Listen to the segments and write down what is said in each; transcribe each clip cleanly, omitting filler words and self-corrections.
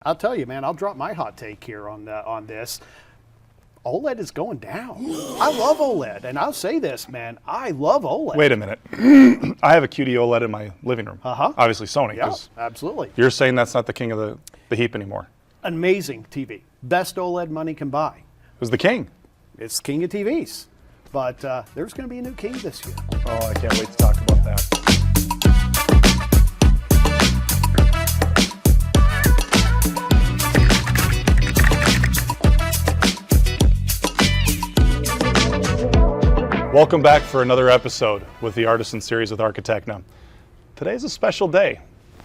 I'll tell you, man, I'll drop my hot take here on this. OLED is going down. I love OLED, and I'll say this, man, I love OLED. Wait a minute. I have a QD OLED in my living room. Obviously Sony. Yeah, absolutely. You're saying that's not the king of the heap anymore. Amazing TV. Best OLED money can buy. It was the king. It's king of TVs. But there's going to be a new king this year. Oh, I can't wait to talk about that. Welcome back for another episode with the Artisan Series with Architechne. Today's a special day.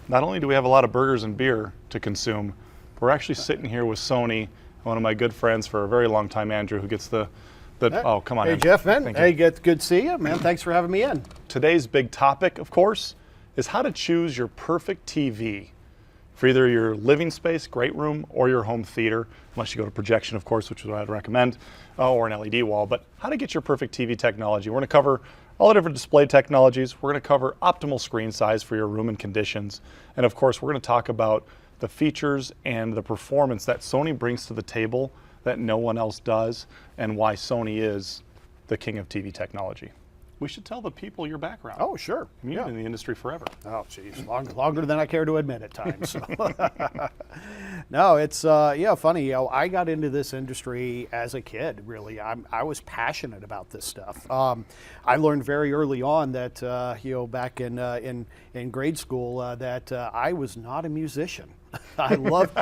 Not only do we have a lot of burgers and beer to consume, we're actually sitting here with Sony, one of my good friends for a very long time, Andrew, who gets the oh, come on. Hey, Andrew. Jeff, man. Thank Hey, you. good to see you, man. Thanks for having me in. Today's big topic, of course, is how to choose your perfect TV for either your living space, great room, or your home theater, unless you go to projection, of course, which is what I'd recommend, or an LED wall. But how to get your perfect TV technology. We're going to cover all the different display technologies. We're going to cover optimal screen size for your room and conditions. And of course, we're going to talk about the features and the performance that Sony brings to the table that no one else does, and why Sony is the king of TV technology. We should tell the people your background. Oh, sure. You've been in the industry forever. Oh, geez, longer than I care to admit at times. So. No, it's funny. I got into this industry as a kid. Really, I was passionate about this stuff. I learned very early on that back in grade school that I was not a musician. I loved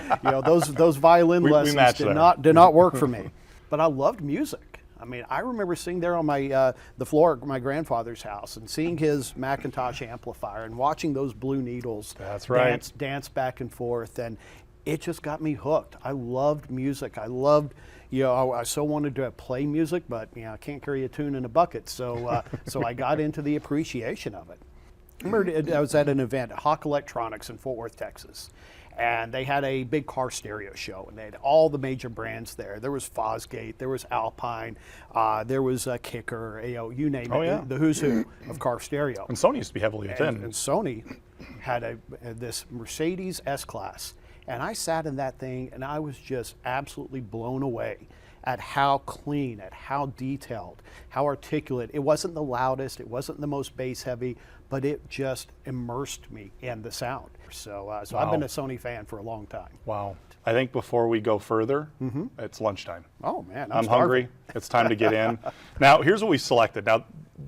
those violin lessons did not work for me, but I loved music. I mean, I remember sitting there on the floor at my grandfather's house and seeing his Macintosh amplifier and watching those blue needles dance back and forth, and it just got me hooked. I loved music. I loved, I so wanted to play music, but I can't carry a tune in a bucket, so so I got into the appreciation of it. I remember I was at an event at Hawk Electronics in Fort Worth, Texas. And they had a big car stereo show, and they had all the major brands there. There was Fosgate, there was Alpine, there was Kicker, you name it, the who's who of car stereo. And Sony used to be heavily within. And Sony had this Mercedes S-Class, and I sat in that thing, and I was just absolutely blown away at how clean, at how detailed, how articulate. It wasn't the loudest, it wasn't the most bass heavy, but it just immersed me in the sound. So wow. I've been a Sony fan for a long time. Wow. I think before we go further, it's lunchtime. Oh man, I'm hungry. It's time to get in. Now, here's what we selected. Now,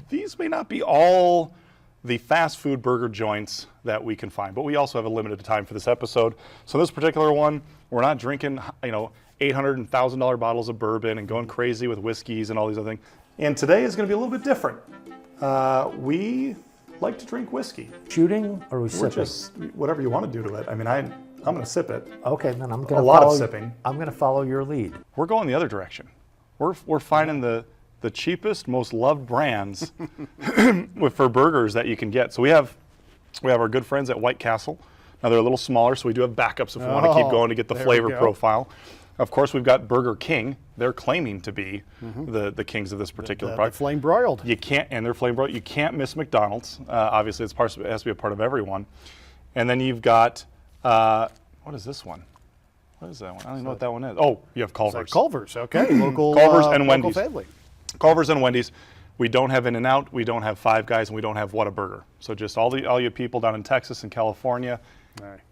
these may not be all the fast food burger joints that we can find, but we also have a limited time for this episode. So this particular one, we're not drinking, $800 and $1,000 bottles of bourbon and going crazy with whiskeys and all these other things. And today is going to be a little bit different. We like to drink whiskey. Shooting or we sipping? Just whatever you want to do to it. I mean, I'm going to sip it. Okay, then I'm going to a lot of sipping. I'm going to follow your lead. We're going the other direction. We're finding the cheapest, most loved brands for burgers that you can get. So we have our good friends at White Castle. Now they're a little smaller, so we do have backups if we want to keep going to get the flavor profile. Of course, we've got Burger King. They're claiming to be the kings of this particular product. Flame broiled. You can't, and they're flame broiled. You can't miss McDonald's. Obviously, it has to be a part of everyone. And then you've got, what is this one? What is that one? I don't even know what that one is. Oh, you have Culver's. Culver's, okay. Local Culver's and Wendy's. Family. Culver's and Wendy's. We don't have In-N-Out. We don't have Five Guys, and we don't have Whataburger. So just all you people down in Texas and California,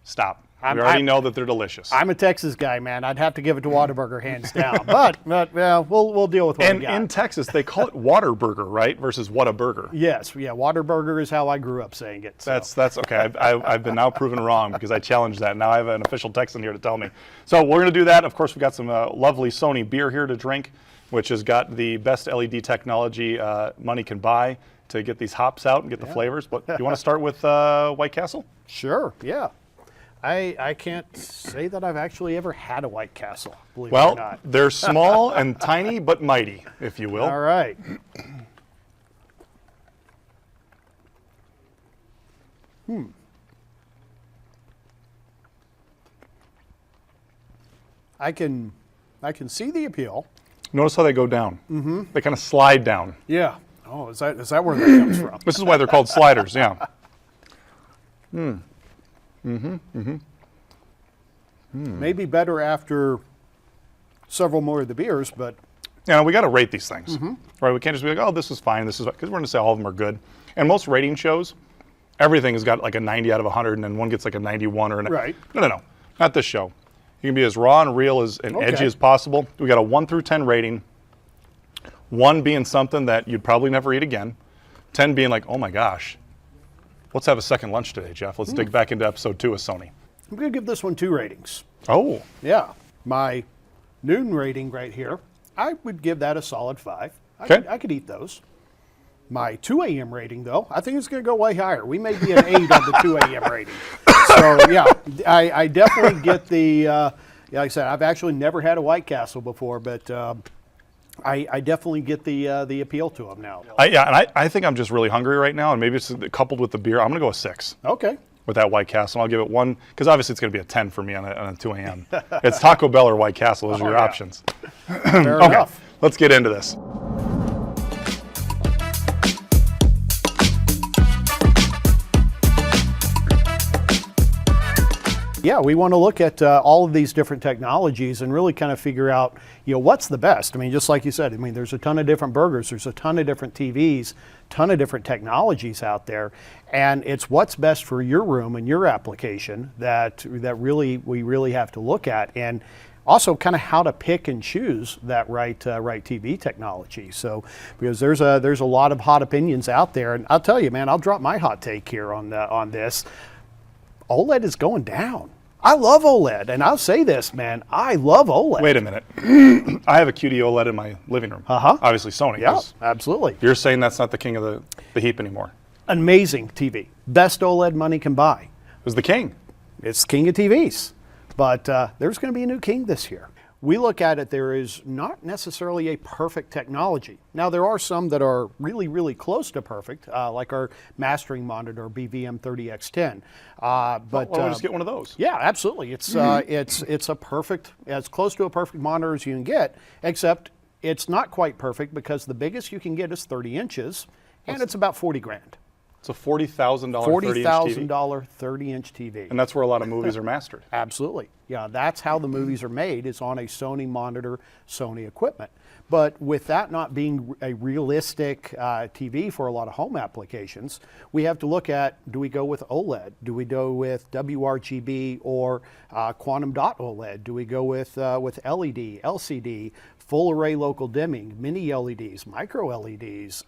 stop. We already know that they're delicious. I'm a Texas guy, man. I'd have to give it to Whataburger hands down. but we'll deal with what we got. And in Texas, they call it Waterburger, right? Versus Whataburger. Yes, yeah. Whataburger is how I grew up saying it. So. That's okay. I've been now proven wrong because I challenged that. Now I have an official Texan here to tell me. So we're going to do that. Of course, we've got some lovely Sony beer here to drink, which has got the best LED technology money can buy to get these hops out and get the flavors. But you want to start with White Castle? Sure, yeah. I can't say that I've actually ever had a White Castle, believe it or not. Well, they're small and tiny, but mighty, if you will. All right. I can see the appeal. Notice how they go down. They kind of slide down. Yeah. Oh, is that where that comes from? This is why they're called sliders, yeah. Maybe better after several more of the beers, but You know, we got to rate these things, right? We can't just be like, oh, this is fine, this is, because we're going to say all of them are good. And most rating shows, everything has got like a 90 out of 100, and then one gets like a 91 or an. Right. No. Not this show. You can be as raw and real and edgy as possible. We got a 1 through 10 rating. 1 being something that you'd probably never eat again. 10 being like, oh my gosh, let's have a second lunch today, Jeff. Let's dig back into episode 2 of Sony. I'm going to give this one 2 ratings. Oh. Yeah. My noon rating right here, I would give that a solid 5. Okay. I could eat those. My 2 a.m. rating, though, I think it's going to go way higher. We may be an 8 on the 2 a.m. rating. So, yeah, I definitely get the, like I said, I've actually never had a White Castle before, but I definitely get the appeal to them now. I think I'm just really hungry right now, and maybe it's coupled with the beer. I'm going to go a 6. Okay. With that White Castle. I'll give it 1, because obviously it's going to be a 10 for me on a 2 a.m. It's Taco Bell or White Castle. Those are your options. Fair enough. Let's get into this. Yeah, we want to look at all of these different technologies and really kind of figure out, what's the best. I mean, just like you said, there's a ton of different burgers, there's a ton of different TVs, ton of different technologies out there, and it's what's best for your room and your application that we really have to look at, and also kind of how to pick and choose that right TV technology. So, because there's a lot of hot opinions out there, and I'll tell you, man, I'll drop my hot take here on this. OLED is going down. I love OLED, and I'll say this, man, I love OLED. Wait a minute. I have a QD OLED in my living room. Obviously Sony. Yeah, absolutely. You're saying that's not the king of the heap anymore. Amazing TV. Best OLED money can buy. It was the king. It's king of TVs. But there's going to be a new king this year. We look at it, there is not necessarily a perfect technology. Now, there are some that are really, really close to perfect, like our mastering monitor, BVM30X10. But why don't we just get one of those? Yeah, absolutely. It's a perfect, as close to a perfect monitor as you can get, except it's not quite perfect because the biggest you can get is 30 inches, and it's about 40 grand. It's a $40,000 $40,000 30-inch TV. And that's where a lot of movies are mastered. Absolutely. Yeah, that's how the movies are made, is on a Sony monitor, Sony equipment. But with that not being a realistic TV for a lot of home applications, we have to look at, do we go with OLED? Do we go with WRGB or quantum dot OLED? Do we go with LED, LCD, full array local dimming, mini LEDs, micro LEDs,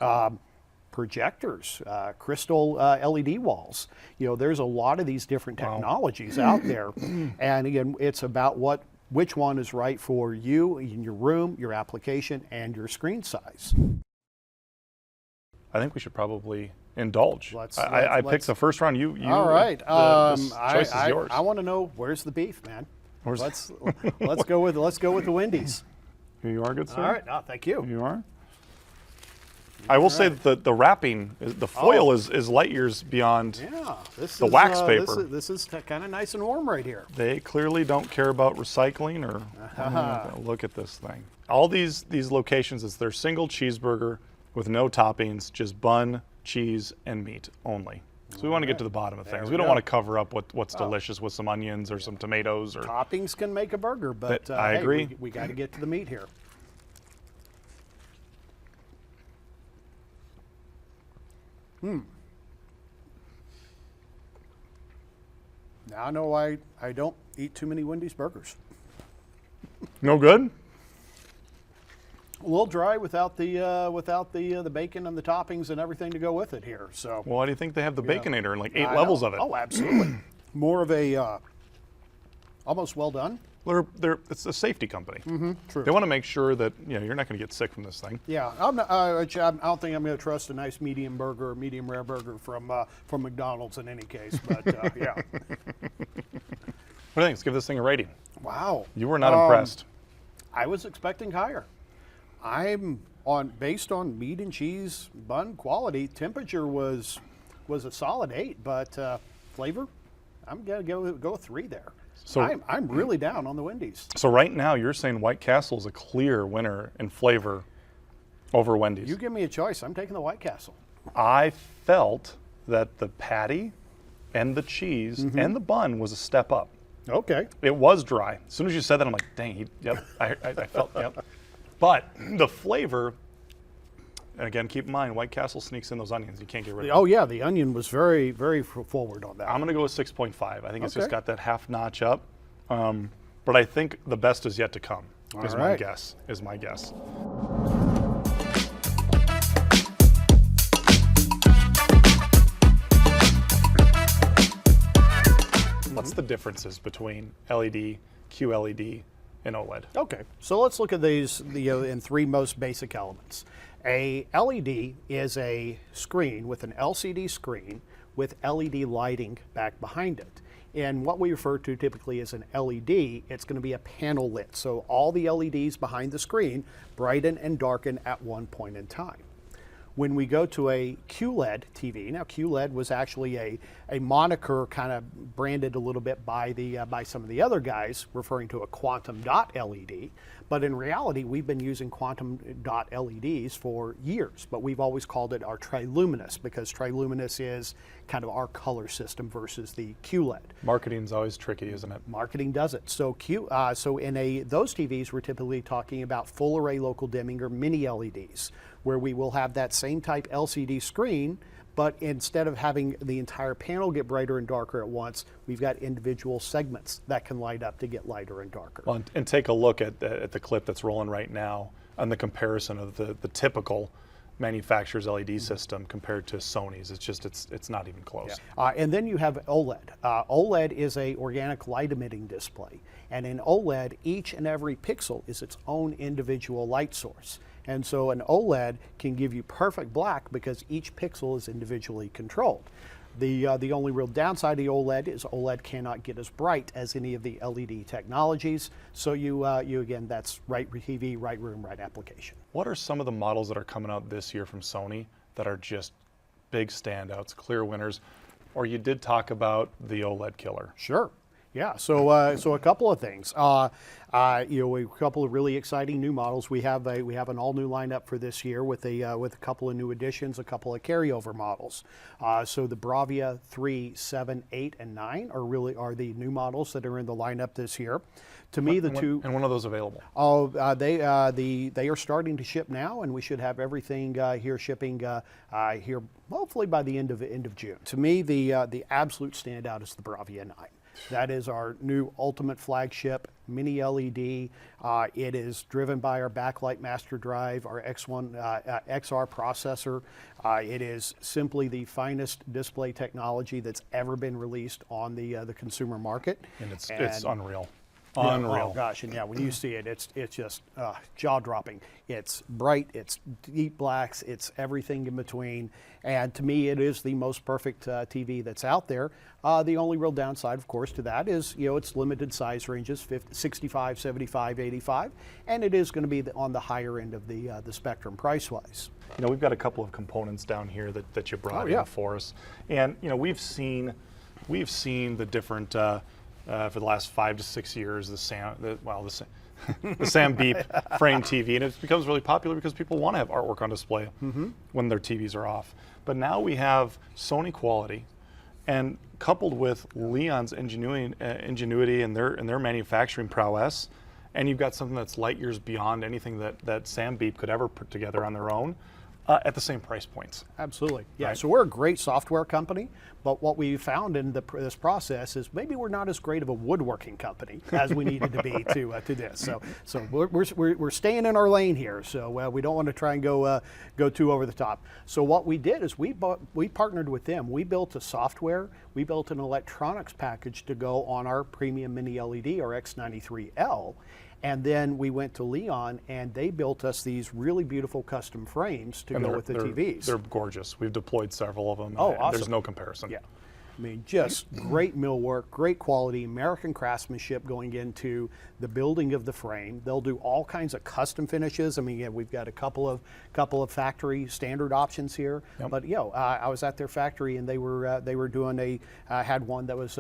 projectors, crystal LED walls? There's a lot of these different technologies out there. And again, it's about which one is right for you in your room, your application, and your screen size. I think we should probably indulge. I picked let's the first round. You all right. This choice is yours. I want to know, where's the beef, man? Let's go with the Wendy's. Here you are, good sir. All right. No, thank you. Here you are. I will say that the wrapping, the foil is light years beyond the wax paper. This is kind of nice and warm right here. They clearly don't care about recycling or look at this thing. All these locations, it's their single cheeseburger with no toppings, just bun, cheese, and meat only. So we want to get to the bottom of things. We don't want to cover up what's delicious with some onions or some tomatoes. Or toppings can make a burger, but I agree. We got to get to the meat here. Now I know I don't eat too many Wendy's burgers. No good? A little dry without the bacon and the toppings and everything to go with it here. So. Well, why do you think they have the Baconator and like 8 levels of it? Oh, absolutely. More of a almost well done. It's a safety company. True. They want to make sure that you're not going to get sick from this thing. Yeah, I don't think I'm going to trust a nice medium burger or medium rare burger from McDonald's in any case. But yeah. What do you think? Let's give this thing a rating. Wow. You were not impressed. I was expecting higher. Based on meat and cheese bun quality, temperature was a solid 8, but flavor, I'm gonna go 3 there. So I'm really down on the Wendy's. So right now you're saying White Castle is a clear winner in flavor over Wendy's. You give me a choice, I'm taking the White Castle. I felt that the patty and the cheese and the bun was a step up. Okay. It was dry. As soon as you said that, I'm like, dang, yep, I felt, yep. But the flavor, and again, keep in mind, White Castle sneaks in those onions. You can't get rid of them. Oh yeah, the onion was very, very forward on that. I'm going to go with 6.5. I think it's just Okay. got that half notch up. But I think the best is yet to come, is All my right. guess, is my guess. What's the differences between LED, QLED, and OLED? Okay, so let's look at these in three most basic elements. A LED is a screen with an LCD screen with LED lighting back behind it. And what we refer to typically as an LED, it's going to be a panel lit. So all the LEDs behind the screen brighten and darken at one point in time. When we go to a QLED TV, now QLED was actually a moniker kind of branded a little bit by some of the other guys, referring to a quantum dot LED. But in reality, we've been using quantum dot LEDs for years, but we've always called it our triluminous because triluminous is kind of our color system versus the QLED. Marketing's always tricky, isn't it? Marketing does it. So so in those TVs, we're typically talking about full array local dimming or mini LEDs, where we will have that same type LCD screen, but instead of having the entire panel get brighter and darker at once, we've got individual segments that can light up to get lighter and darker. Well, and take a look at the clip that's rolling right now on the comparison of the typical manufacturer's LED system compared to Sony's. It's not even close. And then you have OLED. OLED is a organic light emitting display. And in OLED, each and every pixel is its own individual light source. And so an OLED can give you perfect black because each pixel is individually controlled. The only real downside of the OLED is OLED cannot get as bright as any of the LED technologies. So you again, that's right TV, right room, right application. What are some of the models that are coming out this year from Sony that are just big standouts, clear winners? Or you did talk about the OLED killer. Sure. Yeah, so so a couple of things. A couple of really exciting new models. We have an all new lineup for this year with a couple of new additions, a couple of carryover models. So the Bravia 3, 7, 8, and 9 are the new models that are in the lineup this year. To me, the two. And one of those available. Oh, they are starting to ship now, and we should have everything here shipping here hopefully by the end of June. To me, the absolute standout is the Bravia 9. That is our new ultimate flagship mini LED. It is driven by our backlight master drive, our X1 XR processor. It is simply the finest display technology that's ever been released on the consumer market. And it's unreal. Yeah, Unreal. oh gosh, and yeah, when you see it, it's just jaw-dropping. It's bright, it's deep blacks, it's everything in between. And to me, it is the most perfect TV that's out there. The only real downside, of course, to that is, it's limited size ranges, 65, 75, 85, and it is going to be on the higher end of the spectrum price-wise. We've got a couple of components down here that you brought yeah. in for us. And, we've seen the different, for the last 5 to 6 years, the Sam Beep frame TV, and it becomes really popular because people want to have artwork on display when their TVs are off. But now we have Sony quality, and coupled with Leon's ingenuity and their manufacturing prowess, and you've got something that's light years beyond anything that Sam Beep could ever put together on their own. At the same price points. Absolutely. Yeah, Right. so we're a great software company, but what we found in this process is maybe we're not as great of a woodworking company as we needed to be to this. So we're staying in our lane here. So we don't want to try and go too over the top. So what we did is we partnered with them. We built a software. We built an electronics package to go on our premium mini LED, our X93L. And then we went to Leon, and they built us these really beautiful custom frames to go with the TVs. They're gorgeous. We've deployed several of them. Oh, and awesome. There's no comparison. Yeah. I mean, just great millwork, great quality, American craftsmanship going into the building of the frame. They'll do all kinds of custom finishes. I mean, yeah, we've got a couple of factory standard options here. Yep. But I was at their factory, and they were doing had one that was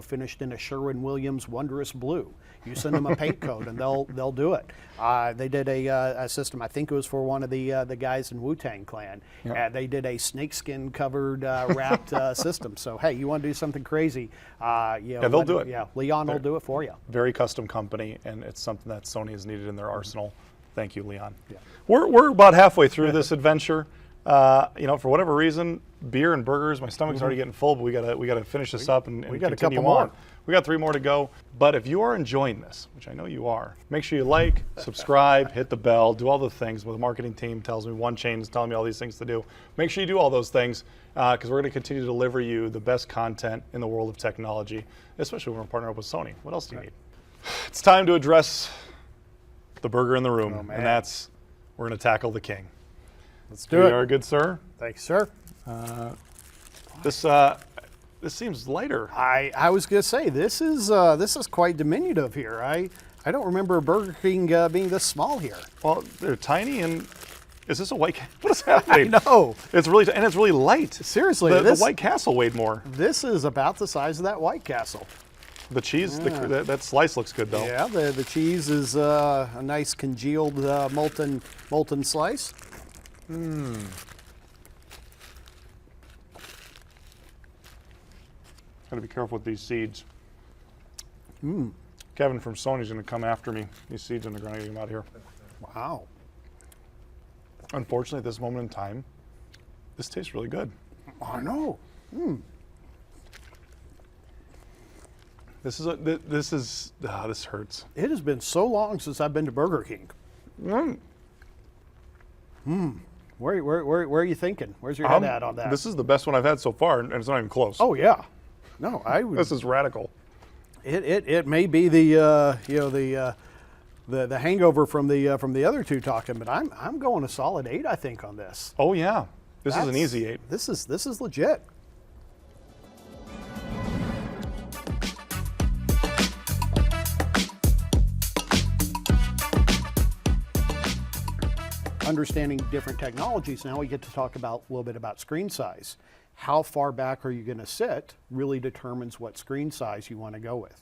finished in a Sherwin-Williams Wondrous Blue. You send them a paint code, and they'll do it. They did a system. I think it was for one of the guys in Wu-Tang Clan. They did a snakeskin covered wrapped system. So hey, you want to do something crazy? They'll do it. Yeah, Leon will do it for you. Very custom company, and it's something that Sony has needed in their arsenal. Thank you, Leon. Yeah. We're about halfway through this adventure. For whatever reason, beer and burgers, my stomach's already getting full, but we gotta finish this up and we got a continue couple more. on. We got 3 more to go. But if you are enjoying this, which I know you are, make sure you like, subscribe, hit the bell, do all the things. The marketing team tells me one chain is telling me all these things to do. Make sure you do all those things because we're going to continue to deliver you the best content in the world of technology, especially when we're partnering up with Sony. What else do you need? It's time to address the burger in the room, and that's we're going to tackle the king. Let's do it. You are good, sir. Thank you, sir. This seems lighter. I was going to say this is quite diminutive here. I don't remember Burger King being this small here. Well, they're tiny, and is this a White Castle? What is happening? I know. It's really light. Seriously, the White Castle weighed more. This is about the size of that White Castle. The cheese, that slice looks good though. Yeah, the cheese is a nice congealed molten slice. Gotta be careful with these seeds. Kevin from Sony's gonna come after me. These seeds on the ground, get them out of here. Wow. Unfortunately, at this moment in time, this tastes really good. I know. This hurts. It has been so long since I've been to Burger King. Where are you thinking? Where's your head at on that? This is the best one I've had so far, and it's not even close. Oh yeah. No, I would. This is radical. It may be the hangover from the other two talking, but I'm going a solid 8, I think, on this. Oh yeah, this is an easy 8. This is legit. Understanding different technologies, now we get to talk about a little bit about screen size. How far back are you going to sit really determines what screen size you want to go with.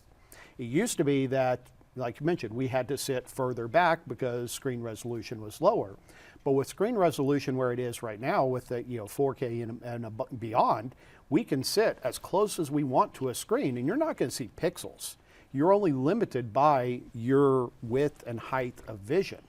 It used to be that, like you mentioned, we had to sit further back because screen resolution was lower. But with screen resolution where it is right now with the 4K and beyond, we can sit as close as we want to a screen, and you're not going to see pixels. You're only limited by your width and height of vision.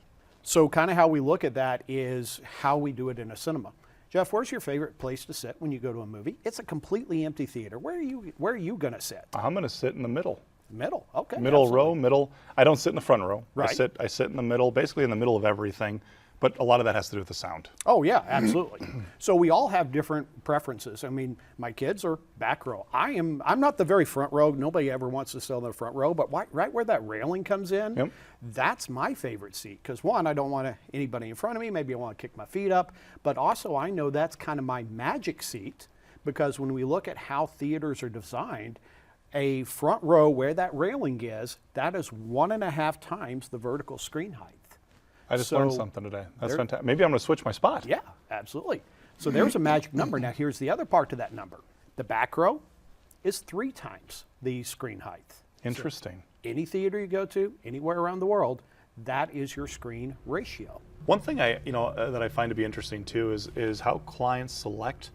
So kind of how we look at that is how we do it in a cinema. Jeff, where's your favorite place to sit when you go to a movie? It's a completely empty theater. Where are you going to sit? I'm going to sit in the middle. Middle, okay. Middle row, middle. I don't sit in the front row. Right. I sit in the middle, basically in the middle of everything. But a lot of that has to do with the sound. Oh yeah, absolutely. So we all have different preferences. I mean, my kids are back row. I'm not the very front row. Nobody ever wants to sit in the front row, but right where that railing comes in, that's my favorite seat. Because one, I don't want anybody in front of me. Maybe I want to kick my feet up. But also I know that's kind of my magic seat because when we look at how theaters are designed, a front row where that railing is, that is 1.5 times the vertical screen height. I just learned something today. That's fantastic. Maybe I'm going to switch my spot. Yeah, absolutely. So there's a magic number. Now here's the other part to that number. The back row is 3 times the screen height. Interesting. So any theater you go to, anywhere around the world, that is your screen ratio. One thing that I find to be interesting too is how clients select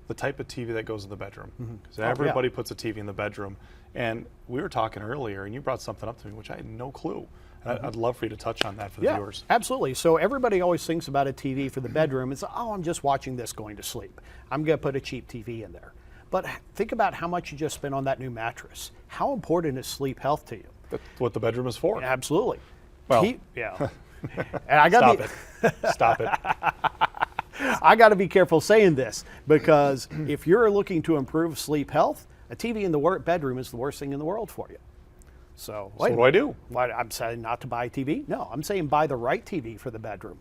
the type of TV that goes in the bedroom. Because everybody puts a TV in the bedroom. And we were talking earlier, and you brought something up to me, which I had no clue. I'd love for you to touch on that for the viewers. Absolutely. So everybody always thinks about a TV for the bedroom. It's, oh, I'm just watching this going to sleep. I'm going to put a cheap TV in there. But think about how much you just spent on that new mattress. How important is sleep health to you? That's what the bedroom is for. Absolutely. Well, yeah. And I got Stop it. I got to be careful saying this because if you're looking to improve sleep health, a TV in the bedroom is the worst thing in the world for you. So what do I do? I'm saying not to buy a TV? No, I'm saying buy the right TV for the bedroom.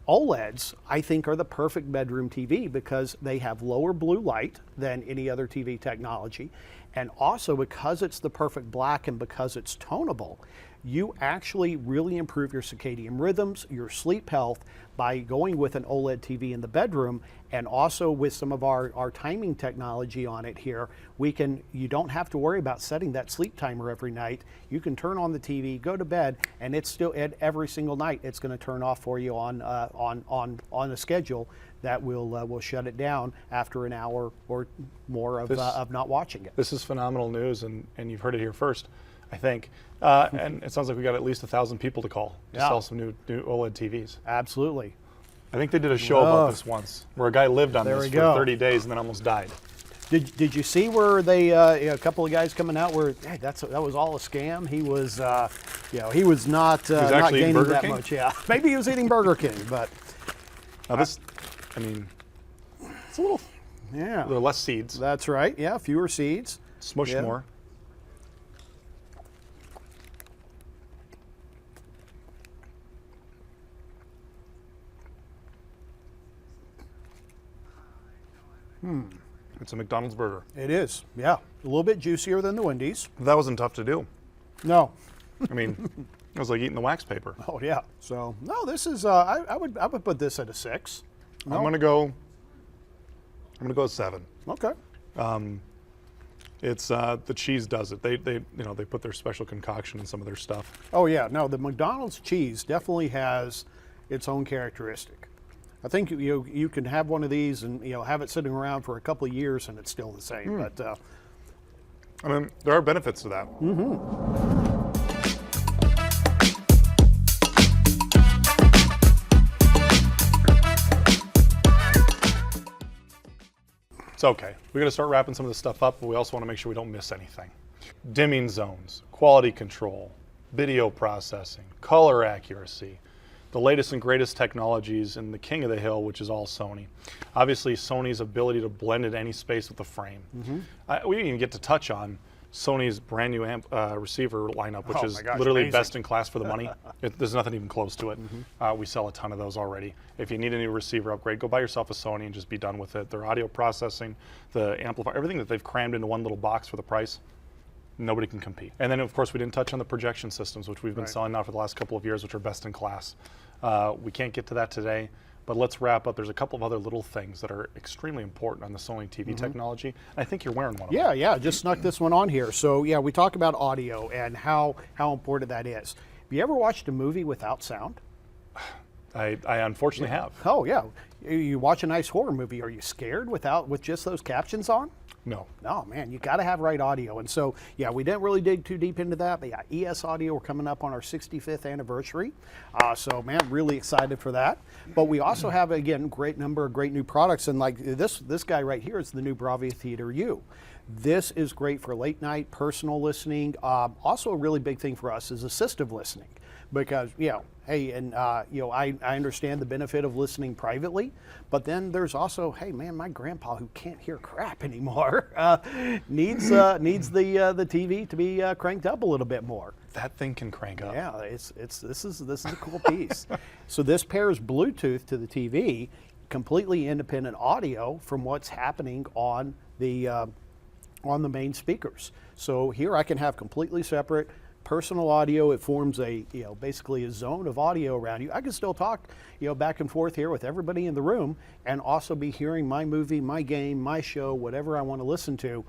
OLEDs, I think, are the perfect bedroom TV because they have lower blue light than any other TV technology. And also because it's the perfect black and because it's tonable, you actually really improve your circadian rhythms, your sleep health by going with an OLED TV in the bedroom, and also with some of our timing technology on it here, you don't have to worry about setting that sleep timer every night. You can turn on the TV, go to bed, and it's still every single night it's going to turn off for you on a schedule that will shut it down after an hour or more of not watching it. This is phenomenal news, and you've heard it here first, I think. And it sounds like we got at least 1,000 people to call to sell some new OLED TVs. Absolutely. I think they did a show about this once, where a guy lived on this for 30 days and then almost died. Did you see where they a couple of guys coming out where hey, that was all a scam? He was he was not not gaining that King? much. Yeah, maybe he was eating Burger King, but now this, I mean, it's a little. Yeah, There are less seeds. That's right. Yeah, fewer seeds. Smush more. It's a McDonald's burger. It is. Yeah, a little bit juicier than the Wendy's. That wasn't tough to do. No. I mean, it was like eating the wax paper. Oh yeah. So no, this is. I would put this at a 6. No? I'm gonna go 7. Okay. It's the cheese does it. They put their special concoction in some of their stuff. Oh yeah. No, the McDonald's cheese definitely has its own characteristic. I think you can have one of these and have it sitting around for a couple of years and it's still the same. But I mean, there are benefits to that. It's okay. We're going to start wrapping some of this stuff up, but we also want to make sure we don't miss anything. Dimming zones, quality control, video processing, color accuracy, the latest and greatest technologies, and the king of the hill, which is all Sony. Obviously, Sony's ability to blend in any space with the frame. We didn't even get to touch on Sony's brand new receiver lineup, which is literally amazing. Best in class for the money. There's nothing even close to it. We sell a ton of those already. If you need a new receiver upgrade, go buy yourself a Sony and just be done with it. Their audio processing, the amplifier, everything that they've crammed into one little box for the price, nobody can compete. And then, of course, we didn't touch on the projection systems, which we've been selling now for the last couple of years, which are best in class. We can't get to that today, but let's wrap up. There's a couple of other little things that are extremely important on the Sony TV technology. And I think you're wearing one of them. yeah, just snuck this one on here. So yeah, we talk about audio and how important that is. Have you ever watched a movie without sound? I unfortunately have. Oh yeah. You watch a nice horror movie. Are you scared with just those captions on? No. No, man, you got to have right audio. And so, yeah, we didn't really dig too deep into that, but yeah, ES Audio, we're coming up on our 65th anniversary. So, man, really excited for that. But we also have, again, great number of great new products. And like this guy right here is the new Bravia Theater U. This is great for late night, personal listening. Also a really big thing for us is assistive listening. Because, hey, and I understand the benefit of listening privately, but then there's also, hey man, my grandpa who can't hear crap anymore needs the TV to be cranked up a little bit more. That thing can crank up. Yeah, this is a cool piece. So this pairs Bluetooth to the TV, completely independent audio from what's happening on the main speakers. So here I can have completely separate personal audio. It forms a basically a zone of audio around you. I can still talk back and forth here with everybody in the room and also be hearing my movie, my game, my show, whatever I want to listen to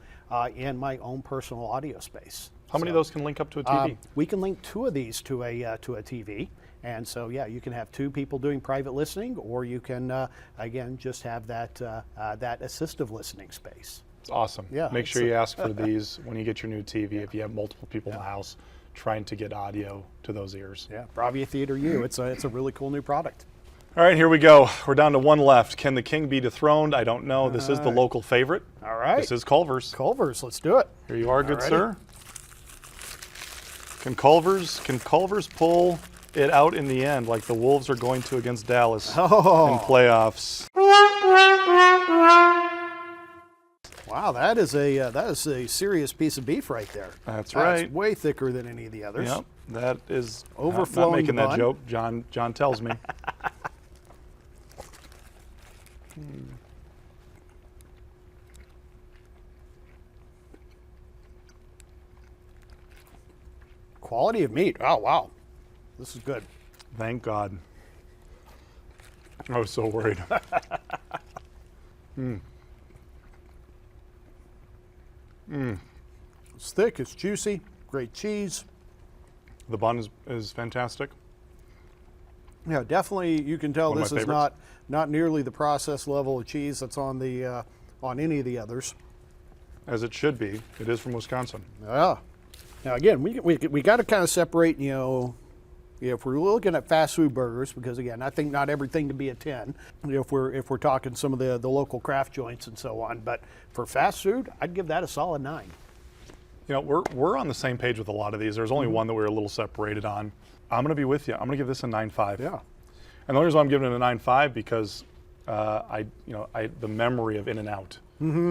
in my own personal audio space. How many of those can link up to a TV? We can link 2 of these to a TV. And so, yeah, you can have 2 people doing private listening, or you can, again, just have that assistive listening space. It's awesome. Yeah, Make sure you ask for these when you get your new TV if you have multiple people in the house trying to get audio to those ears. Yeah, Bravia Theater U. It's a really cool new product. All right, here we go. We're down to one left. Can the king be dethroned? I don't know. This is the local favorite. All right. This is Culver's. Culver's, let's do it. Here you are, good Alrighty. sir. Can Culver's pull it out in the end like the Wolves are going to against Dallas in playoffs? Wow, that is a serious piece of beef right there. That's right. That's way thicker than any of the others. Yep, that is Overflowing not making that bun. joke. John tells me. Quality of meat. Oh, wow. This is good. Thank God. I was so worried. It's thick, it's juicy, great cheese. The bun is fantastic. Yeah, definitely you can tell One of this my is favorites. not nearly the processed level of cheese that's on the on any of the others. As it should be. It is from Wisconsin. Yeah. Now again, we got to kind of separate, if we're looking at fast food burgers, because again, I think not everything can be a 10. If we're talking some of the local craft joints and so on, but for fast food, I'd give that a solid 9. We're on the same page with a lot of these. There's only one that we're a little separated on. I'm going to be with you. I'm going to give this a 9.5. Yeah. And the only reason I'm giving it a 9.5 because the memory of In-N-Out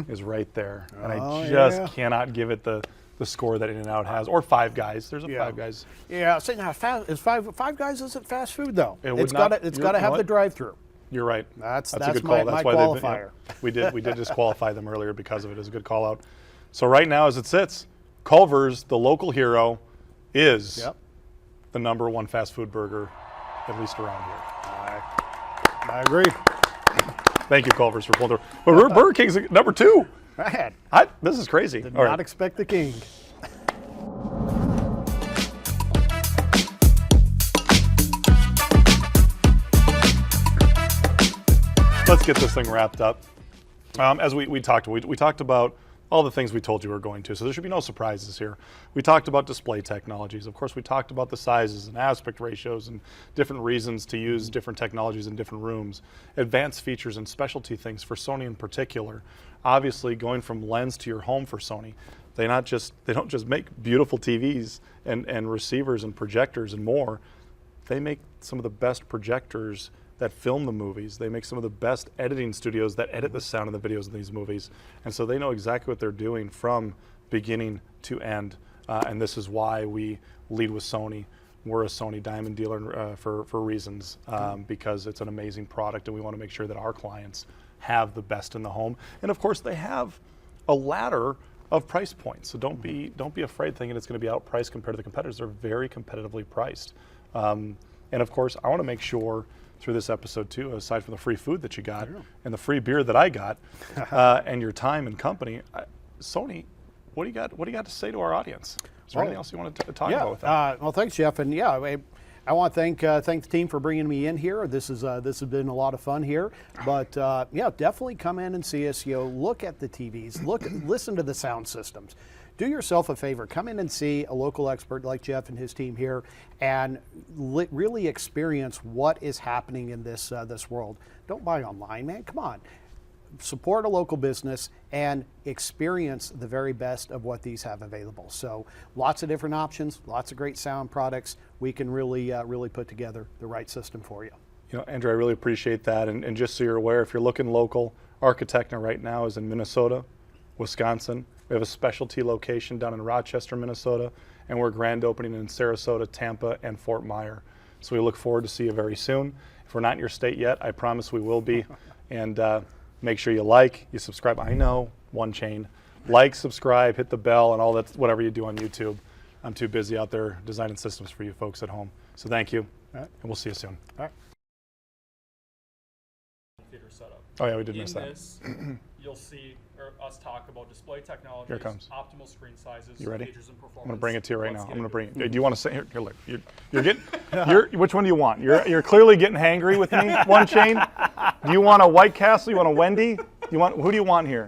is right there, and I just cannot give it the score that In-N-Out has, or Five Guys. There's a Five Guys. Yeah, say now is Five Guys isn't fast food though. It's got to have the drive-through. You're right. That's a good my call. That's my why qualifier. we did disqualify them earlier because of it. It's a good call out. So right now, as it sits, Culver's, the local hero, is the #1 fast food burger, at least around here. I agree. Thank you, Culver's, for pulling through. But Burger King's #2. Man, This is crazy. did All not right. expect the king. Let's get this thing wrapped up. As we talked about all the things we told you we were going to, so there should be no surprises here. We talked about display technologies. Of course, we talked about the sizes and aspect ratios and different reasons to use different technologies in different rooms, advanced features and specialty things for Sony in particular. Obviously, going from lens to your home for Sony, they don't just make beautiful TVs and receivers and projectors and more. They make some of the best projectors that film the movies. They make some of the best editing studios that edit the sound and the videos in these movies. And so they know exactly what they're doing from beginning to end. And this is why we lead with Sony. We're a Sony Diamond dealer for reasons, because it's an amazing product and we want to make sure that our clients have the best in the home. And of course they have a ladder of price points. So don't be afraid thinking it's going to be outpriced compared to the competitors. They're very competitively priced. And of course, I want to make sure through this episode too, aside from the free food that you got and the free beer that I got, and your time and company, Sony, what do you got to say to our audience? Is there anything else you want to talk about with that? Well, thanks, Jeff, and I want to thank the team for bringing me in here. This has been a lot of fun here, but definitely come in and see us. Look at the TVs, listen to the sound systems. Do yourself a favor, come in and see a local expert like Jeff and his team here and really experience what is happening in this world. Don't buy online, man, come on. Support a local business and experience the very best of what these have available. So lots of different options, lots of great sound products. We can really put together the right system for you. Andrew, I really appreciate that. And just so you're aware, if you're looking local, Architechne right now is in Minnesota, Wisconsin. We have a specialty location down in Rochester, Minnesota, and we're grand opening in Sarasota, Tampa, and Fort Myer. So we look forward to see you very soon. If we're not in your state yet, I promise we will be. And make sure you subscribe. I know, one chain. Like, subscribe, hit the bell, and all that, whatever you do on YouTube. I'm too busy out there designing systems for you folks at home. So thank you, and we'll see you soon. All right. Theater setup. Oh yeah, we did miss In that. this, you'll see us talk about display technologies, Here it comes. optimal screen sizes, You ready? features and performance. I'm gonna bring it to you right Let's now. get I'm gonna into bring it. Do you want to say here? Look, you're getting. Which one do you want? You're clearly getting hangry with me. One chain. Do you want a White Castle? You want a Wendy? Who do you want here?